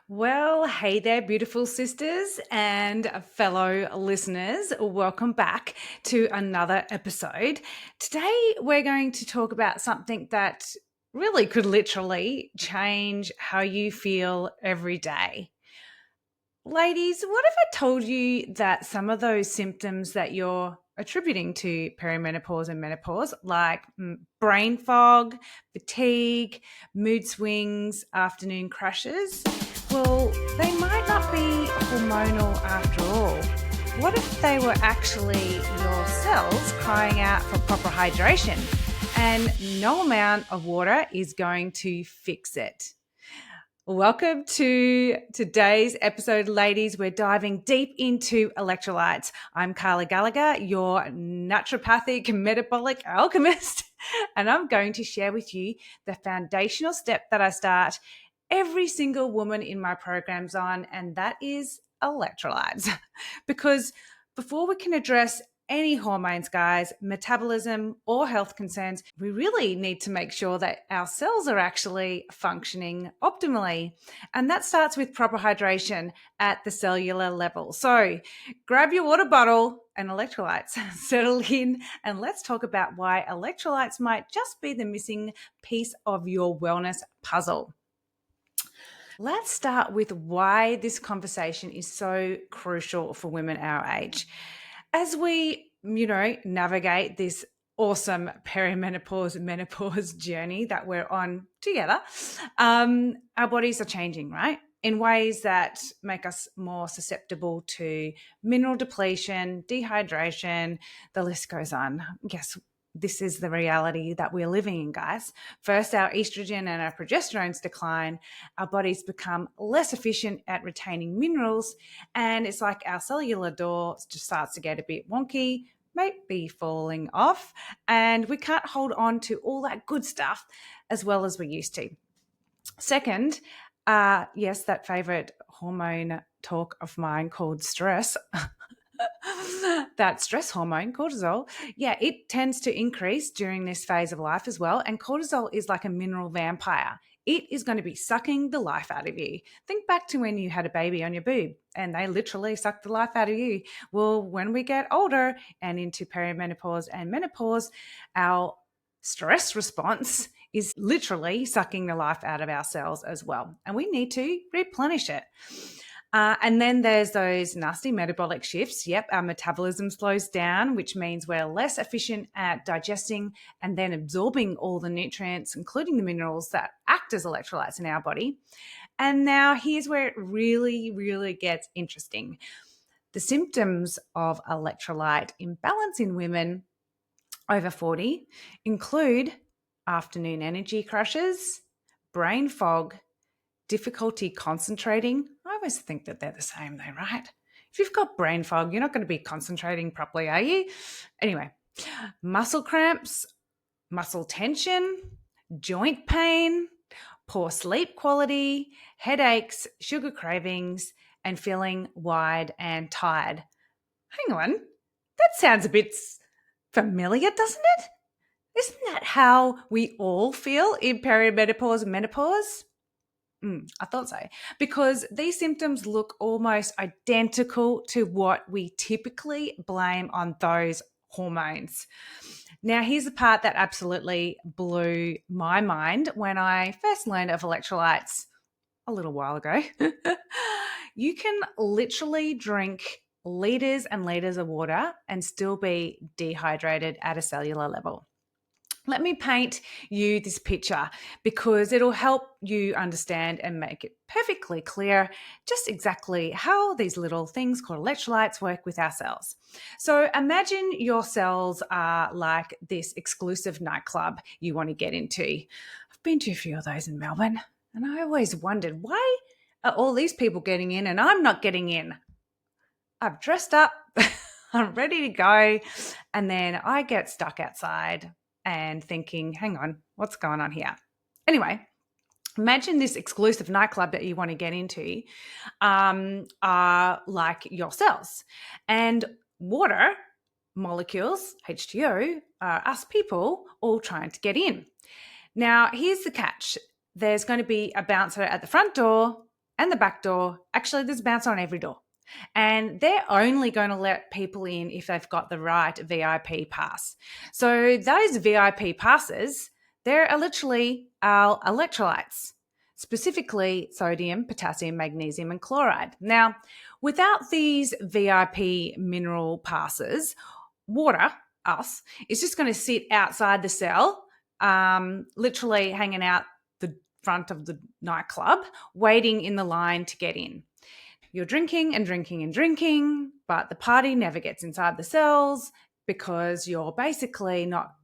Well, hey there, beautiful sisters and fellow listeners. Welcome back to another episode. Today, we're going to talk about something that really could literally change how you feel every day. Ladies, what if I told you that some of those symptoms that you're attributing to perimenopause and menopause, like brain fog, fatigue, mood swings, afternoon crashes, well, they might not be hormonal after all. What if they were actually your cells crying out for proper hydration? And no amount of water is going to fix it. Welcome to today's episode, ladies. We're diving deep into electrolytes. I'm Carly Gallagher, your naturopathic metabolic alchemist, and I'm going to share with you the foundational step that I start every single woman in my programs on, and that is electrolytes. Because before we can address any hormones, guys, metabolism or health concerns, we really need to make sure that our cells are actually functioning optimally. And that starts with proper hydration at the cellular level. So grab your water bottle and electrolytes, settle in, and let's talk about why electrolytes might just be the missing piece of your wellness puzzle. Let's start with why this conversation is so crucial for women our age. As we, navigate this awesome perimenopause menopause journey that we're on together, our bodies are changing, right? In ways that make us more susceptible to mineral depletion, dehydration, the list goes on. Guess this is the reality that we're living in, guys. First, our estrogen and our progesterones decline. Our bodies become less efficient at retaining minerals. And it's like our cellular door just starts to get a bit wonky, might be falling off. And we can't hold on to all that good stuff as well as we used to. Second, yes, that favorite hormone talk of mine called stress. That stress hormone, cortisol, yeah, it tends to increase during this phase of life as well. And cortisol is like a mineral vampire. It is going to be sucking the life out of you. Think back to when you had a baby on your boob and they literally sucked the life out of you. Well, when we get older and into perimenopause and menopause, our stress response is literally sucking the life out of our cells as well. And we need to replenish it. And then there's those nasty metabolic shifts. Yep, our metabolism slows down, which means we're less efficient at digesting and then absorbing all the nutrients, including the minerals that act as electrolytes in our body. And now here's where it really, really gets interesting. The symptoms of electrolyte imbalance in women over 40 include afternoon energy crashes, brain fog, difficulty concentrating. I always think that they're the same though, right? If you've got brain fog, you're not going to be concentrating properly, are you? Anyway, muscle cramps, muscle tension, joint pain, poor sleep quality, headaches, sugar cravings, and feeling wide and tired. Hang on, that sounds a bit familiar, doesn't it? Isn't that how we all feel in perimenopause and menopause? I thought so. Because these symptoms look almost identical to what we typically blame on those hormones. Now, here's the part that absolutely blew my mind when I first learned of electrolytes a little while ago. You can literally drink liters and liters of water and still be dehydrated at a cellular level. Let me paint you this picture because it'll help you understand and make it perfectly clear just exactly how these little things called electrolytes work with our cells. So imagine your cells are like this exclusive nightclub you want to get into. I've been to a few of those in Melbourne, and I always wondered, why are all these people getting in and I'm not getting in? I've dressed up, I'm ready to go, and then I get stuck outside and thinking, hang on, what's going on here? Anyway, imagine this exclusive nightclub that you want to get into are like your cells. And water molecules, H2O, are us people all trying to get in. Now, here's the catch. There's going to be a bouncer at the front door and the back door, actually there's a bouncer on every door. And they're only going to let people in if they've got the right VIP pass. So those VIP passes, they're literally our electrolytes, specifically sodium, potassium, magnesium, and chloride. Now, without these VIP mineral passes, water, us, is just going to sit outside the cell, literally hanging out the front of the nightclub, waiting in the line to get in. You're drinking and drinking and drinking, but the party never gets inside the cells because you're basically not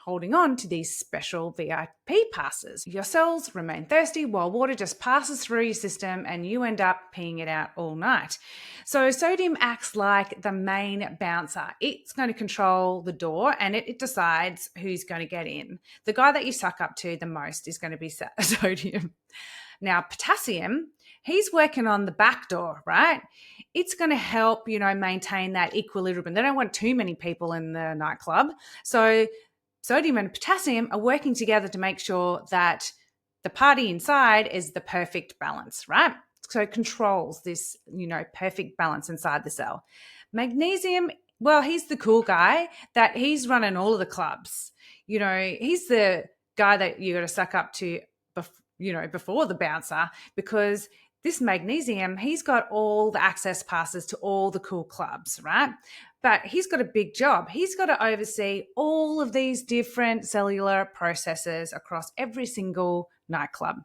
holding on to these special VIP passes. Your cells remain thirsty while water just passes through your system and you end up peeing it out all night. So sodium acts like the main bouncer. It's going to control the door and it decides who's going to get in. The guy that you suck up to the most is going to be sodium. Now, potassium, he's working on the back door, right? It's going to help, maintain that equilibrium. They don't want too many people in the nightclub. So sodium and potassium are working together to make sure that the party inside is the perfect balance, right? So it controls this, perfect balance inside the cell. Magnesium, well, he's the cool guy that he's running all of the clubs. He's the guy that you got to suck up to before the bouncer, because this magnesium, he's got all the access passes to all the cool clubs, right? But he's got a big job. He's got to oversee all of these different cellular processes across every single nightclub.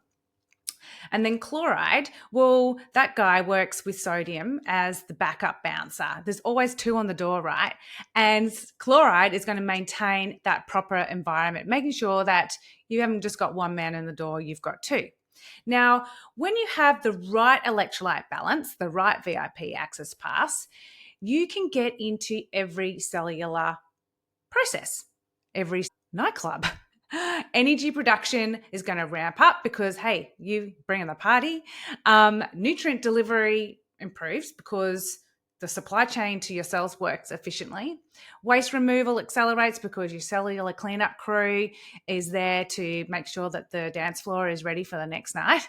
And then chloride, well, that guy works with sodium as the backup bouncer. There's always two on the door, right? And chloride is going to maintain that proper environment, making sure that you haven't just got one man in the door, you've got two. Now, when you have the right electrolyte balance, the right VIP access pass, you can get into every cellular process, every nightclub. Energy production is going to ramp up because, hey, you bring in the party. Nutrient delivery improves because the supply chain to your cells works efficiently. Waste removal accelerates because your cellular cleanup crew is there to make sure that the dance floor is ready for the next night.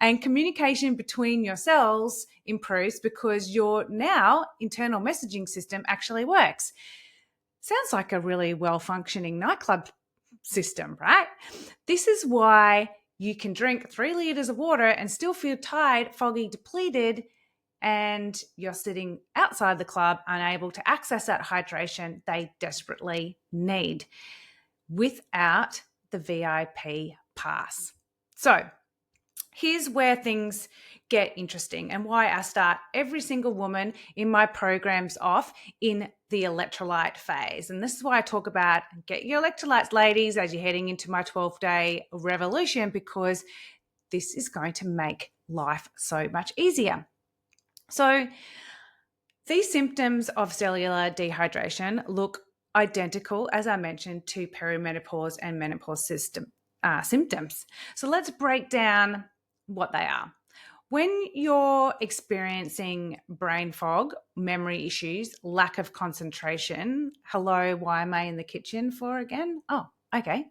And communication between your cells improves because your now internal messaging system actually works. Sounds like a really well-functioning nightclub system, right? This is why you can drink 3 liters of water and still feel tired, foggy, depleted, and you're sitting outside the club unable to access that hydration they desperately need without the VIP pass. So here's where things get interesting and why I start every single woman in my programs off in the electrolyte phase. And this is why I talk about get your electrolytes, ladies, as you're heading into my 12-day revolution, because this is going to make life so much easier. So these symptoms of cellular dehydration look identical, as I mentioned, to perimenopause and menopause symptoms. So let's break down what they are. When you're experiencing brain fog, memory issues, lack of concentration, hello, why am I in the kitchen for again? Oh, okay.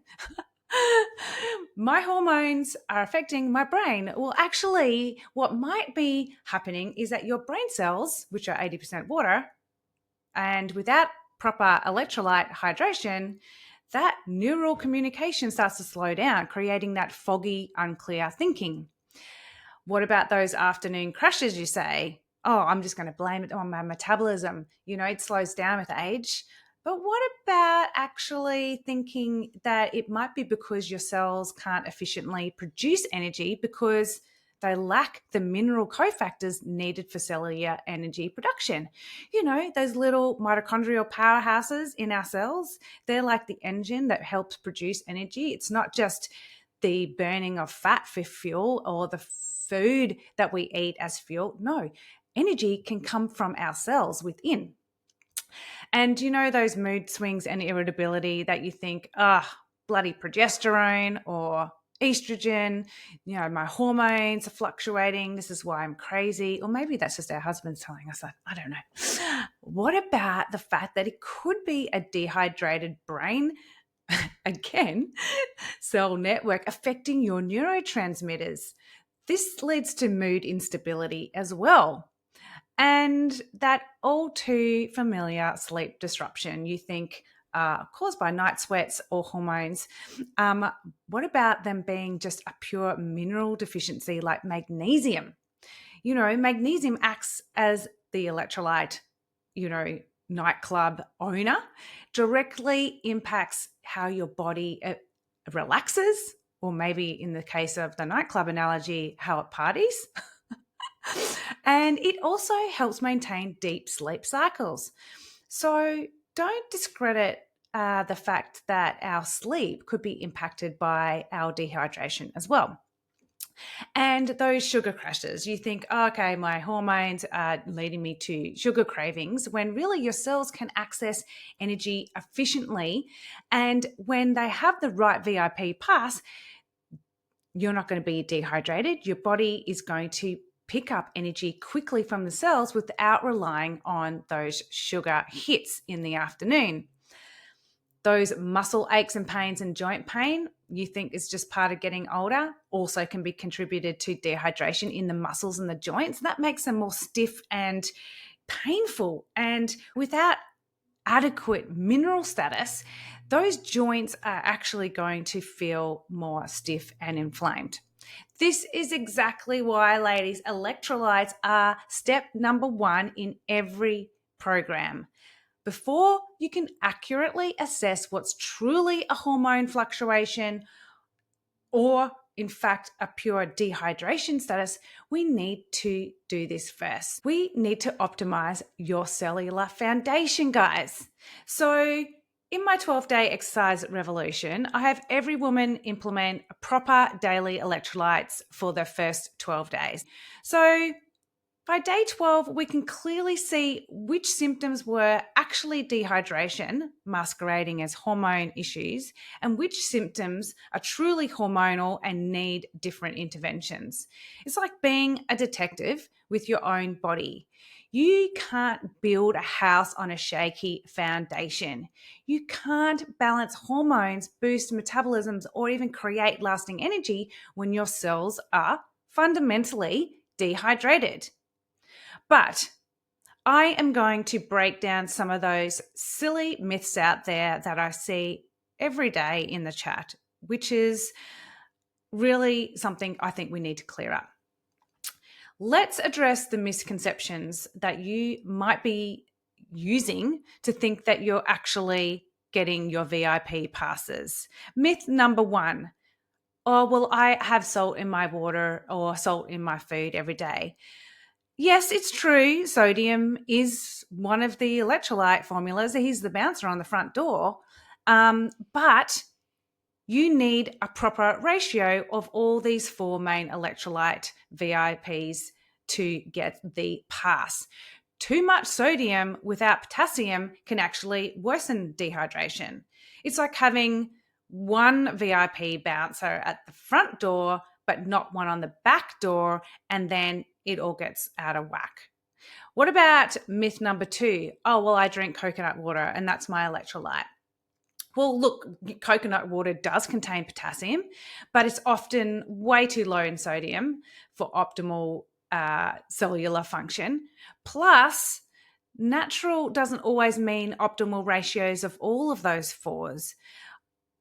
My hormones are affecting my brain. Well, actually, what might be happening is that your brain cells, which are 80% water, and without proper electrolyte hydration, that neural communication starts to slow down, creating that foggy, unclear thinking. What about those afternoon crashes, you say? Oh, I'm just going to blame it on my metabolism. It slows down with age. But what about actually thinking that it might be because your cells can't efficiently produce energy because they lack the mineral cofactors needed for cellular energy production? Those little mitochondrial powerhouses in our cells, they're like the engine that helps produce energy. It's not just the burning of fat for fuel or the food that we eat as fuel. No, energy can come from our cells within. And those mood swings and irritability that you think, bloody progesterone or estrogen, my hormones are fluctuating. This is why I'm crazy. Or maybe that's just our husbands telling us that. I don't know. What about the fact that it could be a dehydrated brain? Again, cell network affecting your neurotransmitters. This leads to mood instability as well. And that all too familiar sleep disruption you think caused by night sweats or hormones. What about them being just a pure mineral deficiency like magnesium? Magnesium acts as the electrolyte, you know, nightclub owner, directly impacts how your body relaxes, or maybe in the case of the nightclub analogy, how it parties. And it also helps maintain deep sleep cycles. So don't discredit the fact that our sleep could be impacted by our dehydration as well. And those sugar crashes, you think, oh, okay, my hormones are leading me to sugar cravings, when really your cells can access energy efficiently. And when they have the right VIP pass, you're not going to be dehydrated. Your body is going to pick up energy quickly from the cells without relying on those sugar hits in the afternoon. Those muscle aches and pains and joint pain you think is just part of getting older also can be contributed to dehydration in the muscles and the joints. That makes them more stiff and painful. And without adequate mineral status, those joints are actually going to feel more stiff and inflamed. This is exactly why, ladies, electrolytes are step number one in every program. Before you can accurately assess what's truly a hormone fluctuation or, in fact, a pure dehydration status, we need to do this first. We need to optimize your cellular foundation, guys. So, in my 12-day exercise revolution, I have every woman implement proper daily electrolytes for their first 12 days. So, by day 12, we can clearly see which symptoms were actually dehydration, masquerading as hormone issues, and which symptoms are truly hormonal and need different interventions. It's like being a detective with your own body. You can't build a house on a shaky foundation. You can't balance hormones, boost metabolisms, or even create lasting energy when your cells are fundamentally dehydrated. But I am going to break down some of those silly myths out there that I see every day in the chat, which is really something I think we need to clear up. Let's address the misconceptions that you might be using to think that you're actually getting your VIP passes. Myth number one: oh, well, I have salt in my water or salt in my food every day. Yes, it's true. Sodium is one of the electrolyte formulas. He's the bouncer on the front door. But you need a proper ratio of all these four main electrolyte VIPs to get the pass. Too much sodium without potassium can actually worsen dehydration. It's like having one VIP bouncer at the front door, but not one on the back door, and then it all gets out of whack. What about myth number two? Oh, well, I drink coconut water and that's my electrolyte. Well, look, coconut water does contain potassium, but it's often way too low in sodium for optimal cellular function. Plus, natural doesn't always mean optimal ratios of all of those fours.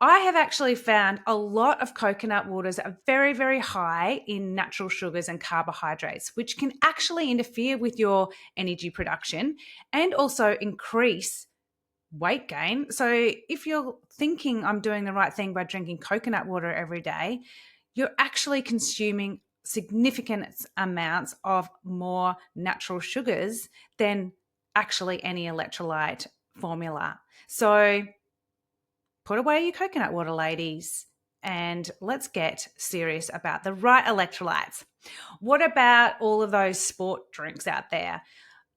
I have actually found a lot of coconut waters are very, very high in natural sugars and carbohydrates, which can actually interfere with your energy production and also increase weight gain. So if you're thinking I'm doing the right thing by drinking coconut water every day, you're actually consuming significant amounts of more natural sugars than actually any electrolyte formula. So put away your coconut water, ladies, and let's get serious about the right electrolytes. What about all of those sport drinks out there?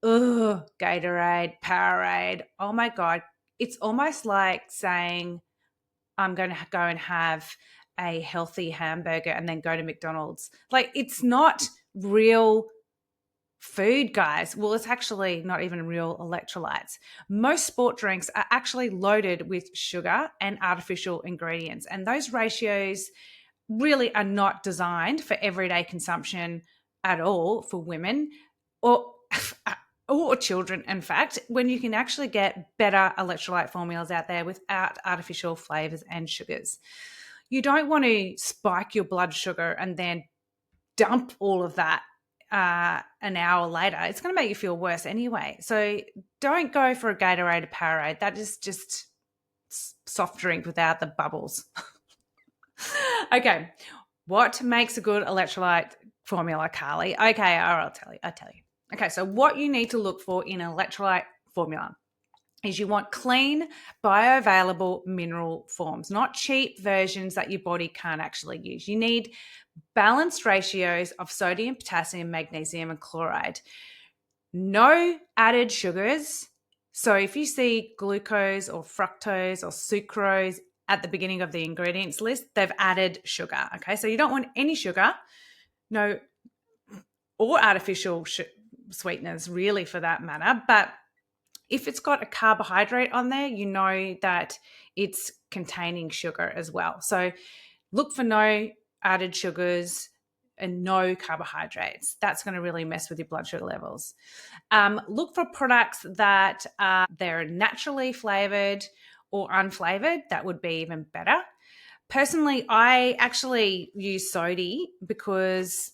Ugh, Gatorade, Powerade. Oh my God. It's almost like saying, I'm going to go and have a healthy hamburger and then go to McDonald's. Like, it's not real food, guys. Well, it's actually not even real electrolytes. Most sport drinks are actually loaded with sugar and artificial ingredients. And those ratios really are not designed for everyday consumption at all for women or children, in fact, when you can actually get better electrolyte formulas out there without artificial flavors and sugars. You don't want to spike your blood sugar and then dump all of that an hour later. It's going to make you feel worse anyway. So don't go for a Gatorade or Powerade. That is just soft drink without the bubbles. Okay, what makes a good electrolyte formula, Carly? Okay, I'll tell you. Okay, so what you need to look for in an electrolyte formula is you want clean, bioavailable mineral forms, not cheap versions that your body can't actually use. You need balanced ratios of sodium, potassium, magnesium, and chloride. No added sugars. So if you see glucose or fructose or sucrose at the beginning of the ingredients list, they've added sugar. Okay, so you don't want any sugar, no, or artificial sweeteners, really, for that matter. But if it's got a carbohydrate on there, you know that it's containing sugar as well. So look for no added sugars and no carbohydrates. That's going to really mess with your blood sugar levels. Look for products that they're naturally flavored or unflavored. That would be even better. Personally, I actually use Sodi because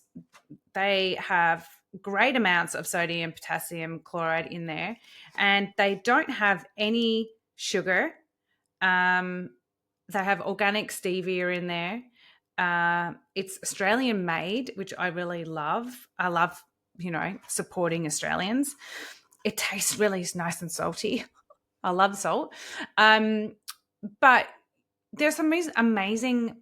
they have great amounts of sodium, potassium, chloride in there, and they don't have any sugar. They have organic stevia in there. It's Australian made, which I really love. I love, supporting Australians. It tastes really nice and salty. I love salt. But there's some amazing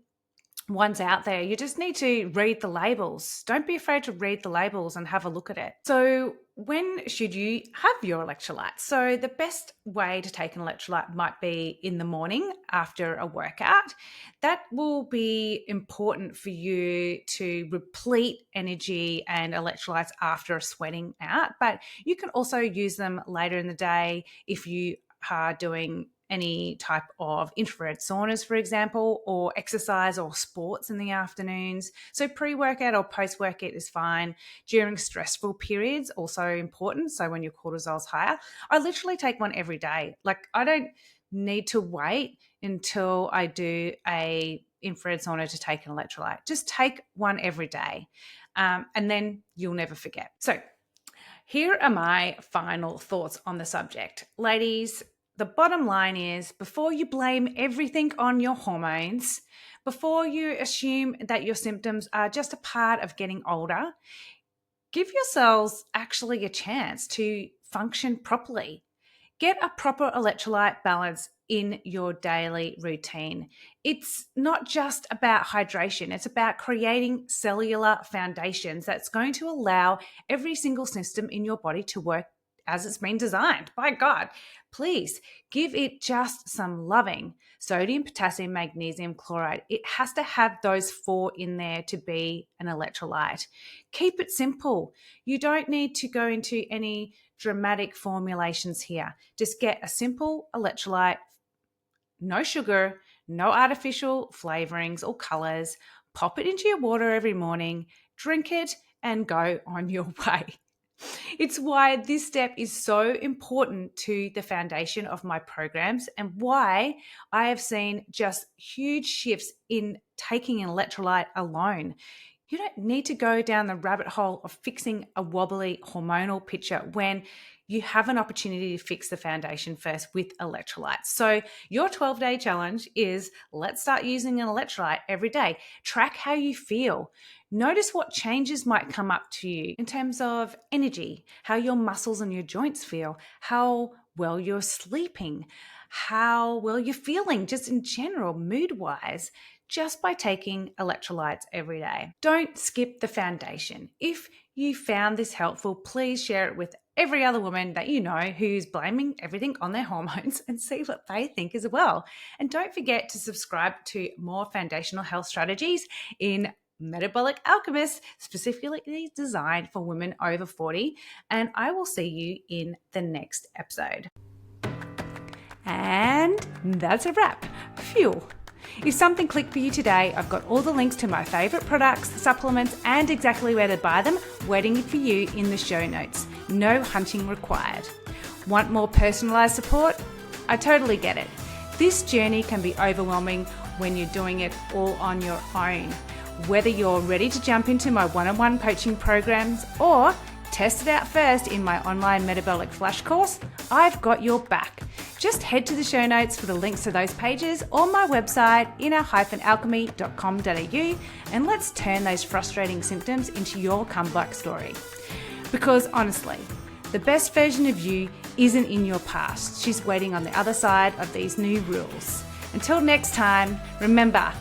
ones out there. You just need to read the labels. Don't be afraid to read the labels and have a look at it. So when should you have your electrolytes? So the best way to take an electrolyte might be in the morning after a workout. That will be important for you to replete energy and electrolytes after sweating out, but you can also use them later in the day if you are doing any type of infrared saunas, for example, or exercise or sports in the afternoons. So pre-workout or post-workout is fine. During stressful periods, also important. So when your cortisol's higher, I literally take one every day. Like, I don't need to wait until I do a infrared sauna to take an electrolyte. Just take one every day, and then you'll never forget. So here are my final thoughts on the subject. Ladies, the bottom line is, before you blame everything on your hormones, before you assume that your symptoms are just a part of getting older, give yourselves actually a chance to function properly. Get a proper electrolyte balance in your daily routine. It's not just about hydration. It's about creating cellular foundations that's going to allow every single system in your body to work as it's been designed. By God, please give it just some loving. Sodium, potassium, magnesium, chloride. It has to have those 4 in there to be an electrolyte. Keep it simple. You don't need to go into any dramatic formulations here. Just get a simple electrolyte, no sugar, no artificial flavorings or colors. Pop it into your water every morning, drink it, and go on your way. It's why this step is so important to the foundation of my programs and why I have seen just huge shifts in taking an electrolyte alone. You don't need to go down the rabbit hole of fixing a wobbly hormonal picture when you have an opportunity to fix the foundation first with electrolytes. So your 12-day challenge is, let's start using an electrolyte every day. Track how you feel. Notice what changes might come up to you in terms of energy, how your muscles and your joints feel, how well you're sleeping, how well you're feeling just in general, mood-wise, just by taking electrolytes every day. Don't skip the foundation. If you found this helpful, please share it with every other woman that you know who's blaming everything on their hormones and see what they think as well. And don't forget to subscribe to more foundational health strategies in Metabolic Alchemist, specifically designed for women over 40. And I will see you in the next episode. And that's a wrap. Phew. If something clicked for you today, I've got all the links to my favourite products, supplements, and exactly where to buy them waiting for you in the show notes. No hunting required. Want more personalised support? I totally get it. This journey can be overwhelming when you're doing it all on your own. Whether you're ready to jump into my one-on-one coaching programs or test it out first in my online Metabolic Flash course, I've got your back. Just head to the show notes for the links to those pages or my website, inner-alchemy.com.au, and let's turn those frustrating symptoms into your comeback story. Because honestly, the best version of you isn't in your past. She's waiting on the other side of these new rules. Until next time, remember,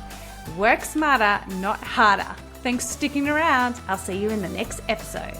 work smarter, not harder. Thanks for sticking around. I'll see you in the next episode.